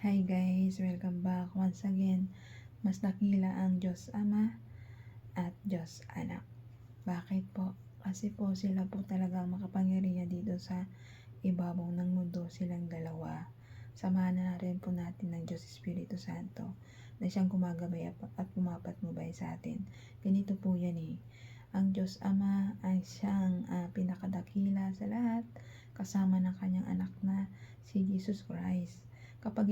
Hi guys, welcome back once again. Mas dakila ang Diyos Ama at Diyos Anak. Bakit po? Kasi po sila po talagang makapangyarihan dito sa ibabaw ng mundo, silang dalawa. Samahan na rin po natin ng Diyos Espiritu Santo na siyang gumagabay at pumapatnubay sa atin. Ganito po yan eh. Ang Diyos Ama ay siyang pinakadakila sa lahat, kasama ng kanyang anak na si Jesus Christ. Pag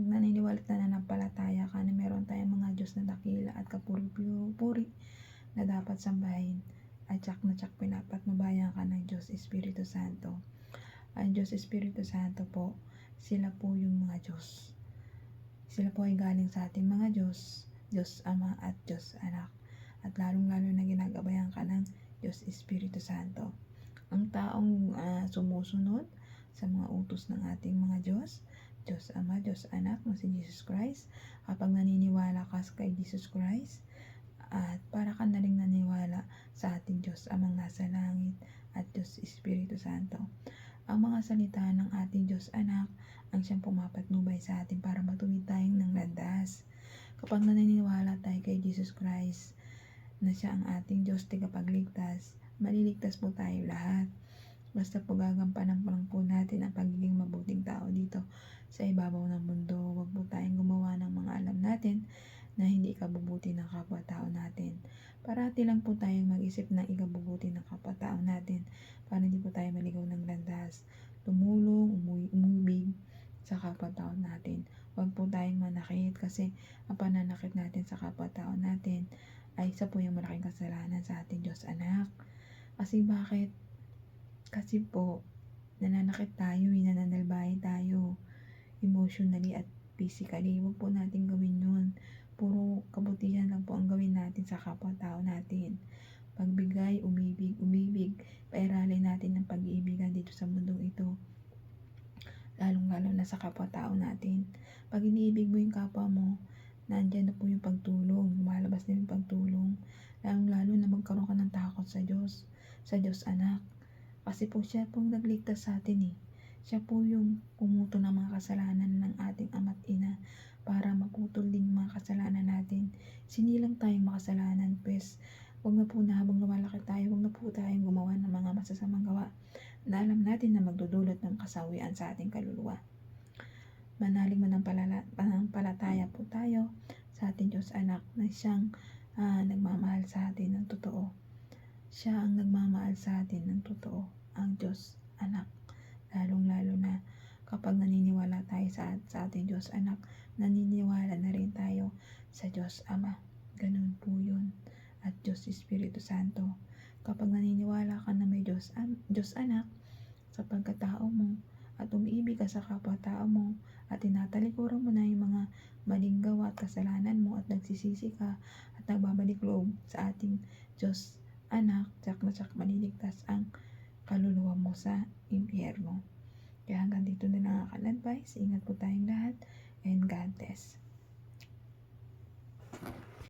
naniniwala at nananampalataya ka na meron tayong mga Diyos na dakila at kapuri-puri na dapat sambahin, at tsak na tsak pinapatnubayan ka ng Diyos Espiritu Santo. Ang Diyos Espiritu Santo po, sila po yung mga Diyos. Sila po ay galing sa ating mga Diyos, Diyos Ama at Diyos Anak. At lalong-lalo na ginagabayan ka ng Diyos Espiritu Santo. Ang taong sumusunod sa mga utos ng ating mga Diyos, Diyos Ama, Diyos Anak, na si Jesus Christ, kapag naniniwala ka kay Jesus Christ, at para ka naling naniwala sa ating Diyos Amang nasa langit at Diyos Espiritu Santo. Ang mga salita ng ating Diyos Anak ang siyang pumapatnubay sa atin para matuwid tayong ng landas. Kapag naniniwala tayo kay Jesus Christ na siya ang ating Diyos tagapagligtas, maliligtas po tayo lahat. Basta po gagampanan po lang po natin ang pagiging mabuting tao dito sa ibabaw ng mundo. Huwag po tayong gumawa ng mga alam natin na hindi ikabubuti ng kapwa-tao natin. Parati lang po tayong mag-isip ng ikabubuti ng kapwa-tao natin para hindi po tayo maligaw ng landas. Tumulong, umibig sa kapwa-tao natin. Huwag po tayong manakit kasi ang pananakit natin sa kapwa-tao natin ay isa po yung malaking kasalanan sa ating Diyos Anak. Kasi bakit? Kasi po, nananakit tayo, nananalbahe tayo, emotionally at physically. Huwag po natin gawin yun. Puro kabutihan lang po ang gawin natin sa kapwa-tao natin. Pagbigay, umibig. Pairalin natin ng pag-iibigan dito sa mundong ito. Lalong-lalo na sa kapwa-tao natin. Pag iniibig mo yung kapwa mo, nandyan na po yung pagtulong. Lumalabas na yung pagtulong. Lalong-lalo na magkaroon ka ng takot sa Diyos Anak. Kasi po siya pong nagligtas sa atin eh. Siya po yung pumuto ng mga kasalanan ng ating ama't ina para maputol din yung mga kasalanan natin. Sinilang tayong makasalanan, pues huwag na po na habang lumalaki tayo, huwag na po tayong gumawa ng mga masasamang gawa na alam natin na magdudulot ng kasawian sa ating kaluluwa. Manalig mananampalataya po tayo sa ating Diyos Anak na siyang nagmamahal sa atin ng totoo. Siya ang nagmamahal sa atin ng totoo, ang Diyos Anak. Lalong-lalo na kapag naniniwala tayo sa ating Diyos Anak, naniniwala na rin tayo sa Diyos Ama. Ganun po yun. At Diyos Espiritu Santo. Kapag naniniwala ka na may Diyos Anak sa pagkatao mo at umiibig ka sa kapwa-tao mo at tinatalikuran mo na yung mga maling gawa at kasalanan mo at nagsisisi ka at nagbabalik loob sa ating Diyos Anak, tsak na tsak maliligtas ang kaluluwa mo sa impyerno. Kaya hanggang dito na lang ang aking advice. Ingat po tayong lahat and God bless.